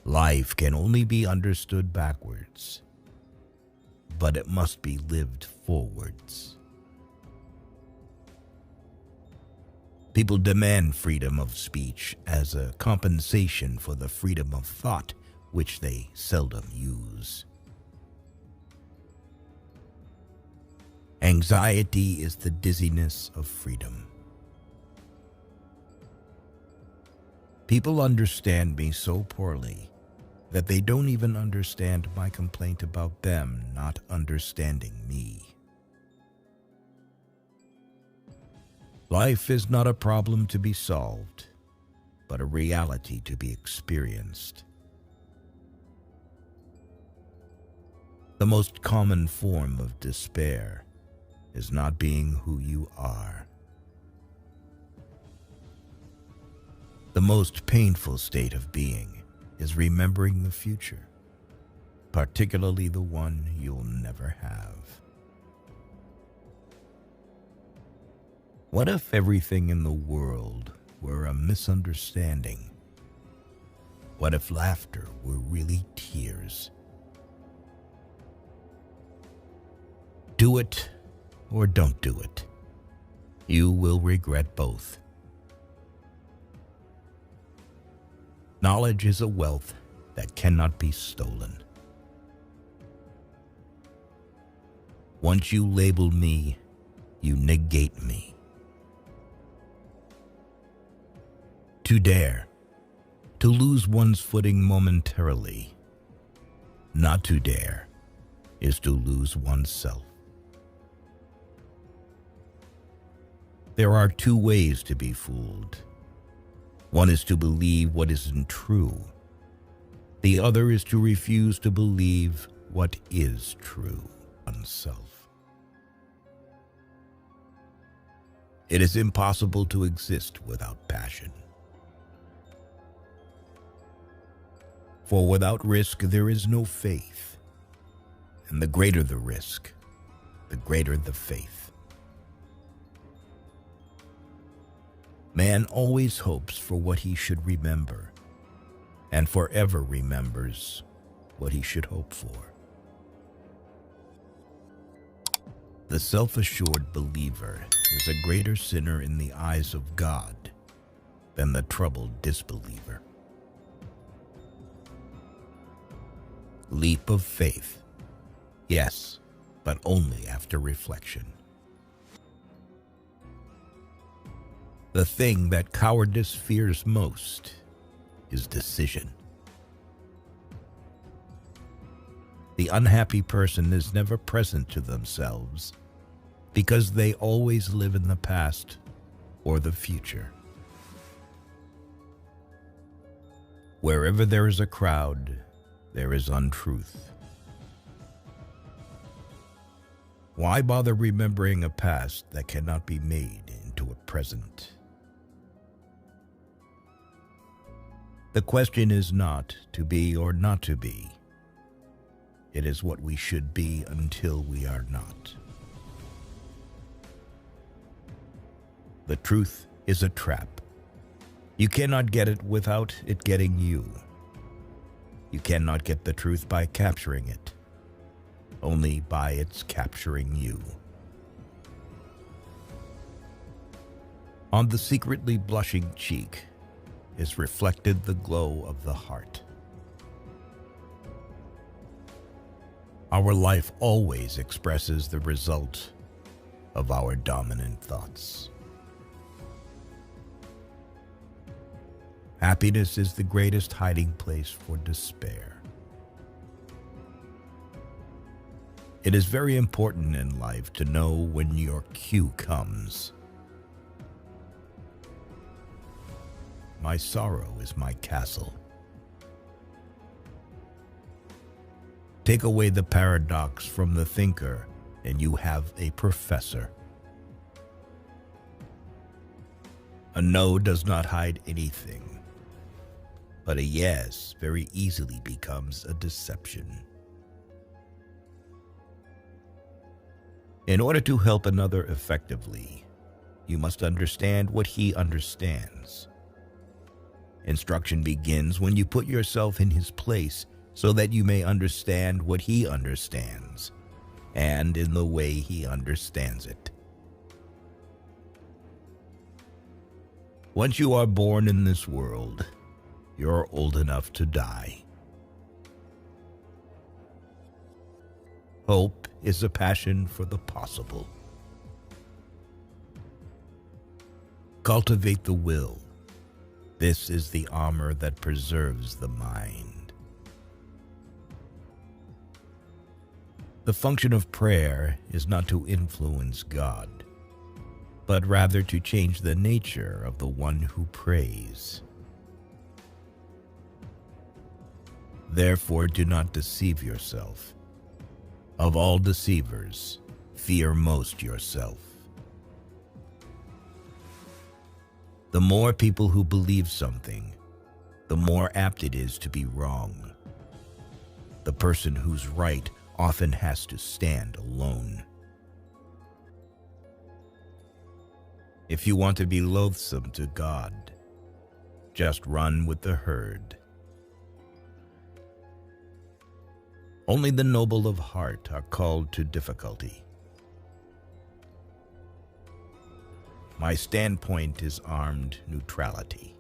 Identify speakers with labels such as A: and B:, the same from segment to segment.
A: Life can only be understood backwards, but it must be lived forwards. People demand freedom of speech as a compensation for the freedom of thought, which they seldom use. Anxiety is the dizziness of freedom. People understand me so poorly that they don't even understand my complaint about them not understanding me. Life is not a problem to be solved, but a reality to be experienced. The most common form of despair is not being who you are. The most painful state of being is remembering the future, particularly the one you'll never have. What if everything in the world were a misunderstanding? What if laughter were really tears? Do it or don't do it. You will regret both. Knowledge is a wealth that cannot be stolen. Once you label me, you negate me. To dare, to lose one's footing momentarily. Not to dare is to lose oneself. There are two ways to be fooled. One is to believe what isn't true. The other is to refuse to believe what is true oneself. It is impossible to exist without passion. For without risk, there is no faith. And the greater the risk, the greater the faith. Man always hopes for what he should remember, and forever remembers what he should hope for. The self-assured believer is a greater sinner in the eyes of God than the troubled disbeliever. Leap of faith. Yes, but only after reflection. The thing that cowardice fears most is decision. The unhappy person is never present to themselves because they always live in the past or the future. Wherever there is a crowd, there is untruth. Why bother remembering a past that cannot be made into a present? The question is not to be or not to be. It is what we should be until we are not. The truth is a trap. You cannot get it without it getting you. You cannot get the truth by capturing it, only by its capturing you. On the secretly blushing cheek is reflected the glow of the heart. Our life always expresses the result of our dominant thoughts. Happiness is the greatest hiding place for despair. It is very important in life to know when your cue comes. My sorrow is my castle. Take away the paradox from the thinker, and you have a professor. A no does not hide anything, but a yes very easily becomes a deception. In order to help another effectively, you must understand what he understands. Instruction begins when you put yourself in his place so that you may understand what he understands, and in the way he understands it. Once you are born in this world, you're old enough to die. Hope is a passion for the possible. Cultivate the will. This is the armor that preserves the mind. The function of prayer is not to influence God, but rather to change the nature of the one who prays. Therefore, do not deceive yourself. Of all deceivers, fear most yourself. The more people who believe something, the more apt it is to be wrong. The person who's right often has to stand alone. If you want to be loathsome to God, just run with the herd. Only the noble of heart are called to difficulty. My standpoint is armed neutrality.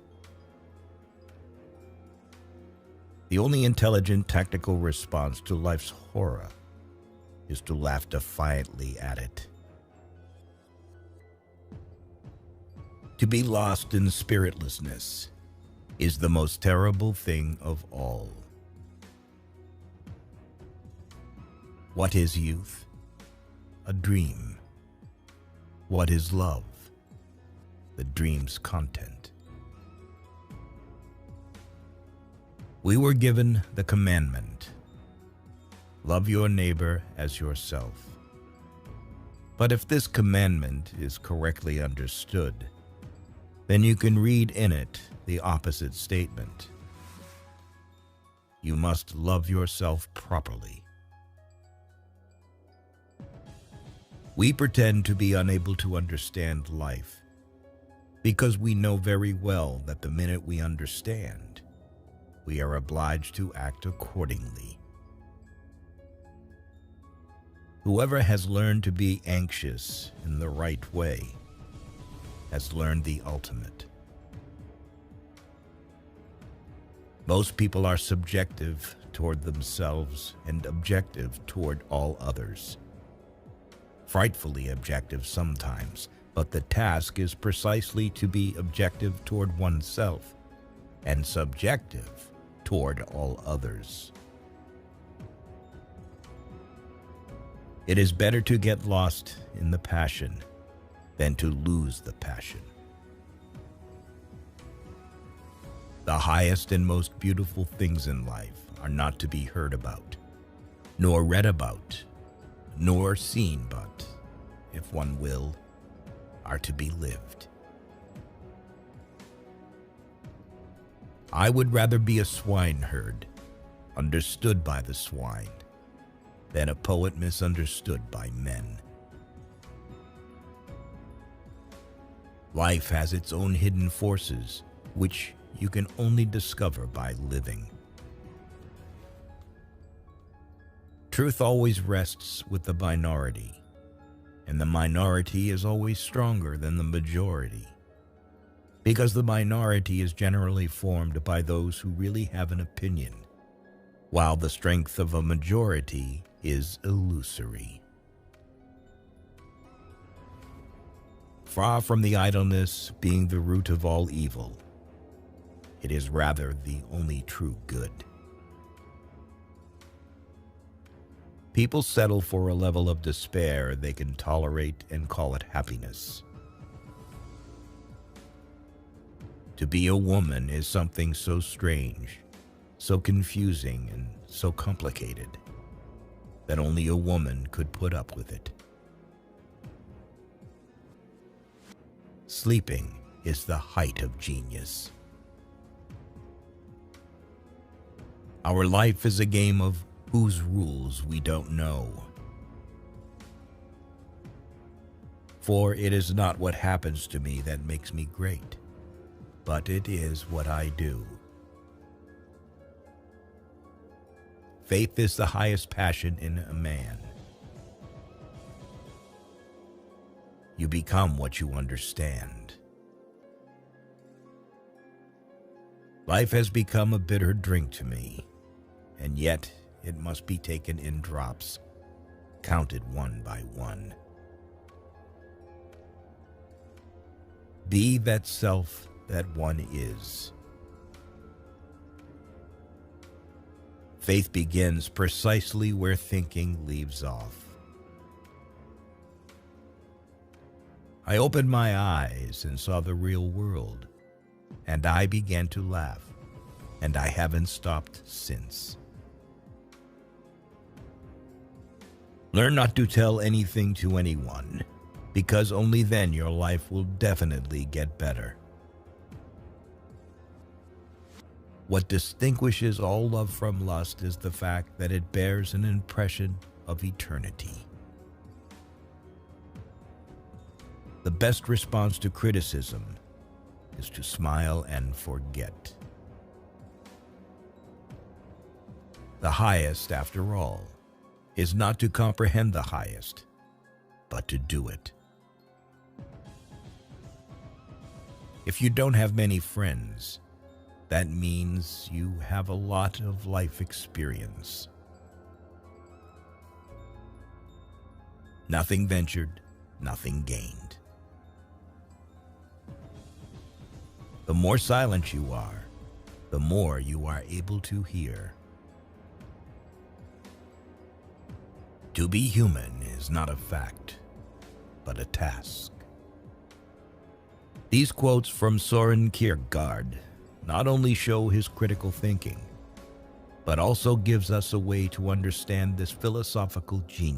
A: The only intelligent tactical response to life's horror is to laugh defiantly at it. To be lost in spiritlessness is the most terrible thing of all. What is youth? A dream. What is love? The dream's content. We were given the commandment, love your neighbor as yourself. But if this commandment is correctly understood, then you can read in it the opposite statement. You must love yourself properly. We pretend to be unable to understand life because we know very well that the minute we understand, we are obliged to act accordingly. Whoever has learned to be anxious in the right way has learned the ultimate. Most people are subjective toward themselves and objective toward all others. Frightfully objective sometimes, but the task is precisely to be objective toward oneself and subjective toward all others. It is better to get lost in the passion than to lose the passion. The highest and most beautiful things in life are not to be heard about, nor read about, nor seen, but, if one will, are to be lived. I would rather be a swineherd, understood by the swine, than a poet misunderstood by men. Life has its own hidden forces, which you can only discover by living. Truth always rests with the minority, and the minority is always stronger than the majority, because the minority is generally formed by those who really have an opinion, while the strength of a majority is illusory. Far from the idleness being the root of all evil, it is rather the only true good. People settle for a level of despair they can tolerate and call it happiness. To be a woman is something so strange, so confusing, and so complicated that only a woman could put up with it. Sleeping is the height of genius. Our life is a game of whose rules we don't know. For it is not what happens to me that makes me great, but it is what I do. Faith is the highest passion in a man. You become what you understand. Life has become a bitter drink to me, and yet it must be taken in drops, counted one by one. Be that self that one is. Faith begins precisely where thinking leaves off. I opened my eyes and saw the real world, and I began to laugh, and I haven't stopped since. Learn not to tell anything to anyone, because only then your life will definitely get better. What distinguishes all love from lust is the fact that it bears an impression of eternity. The best response to criticism is to smile and forget. The highest, after all, is not to comprehend the highest, but to do it. If you don't have many friends, that means you have a lot of life experience. Nothing ventured, nothing gained. The more silent you are, the more you are able to hear. To be human is not a fact, but a task. These quotes from Søren Kierkegaard not only show his critical thinking, but also gives us a way to understand this philosophical genius.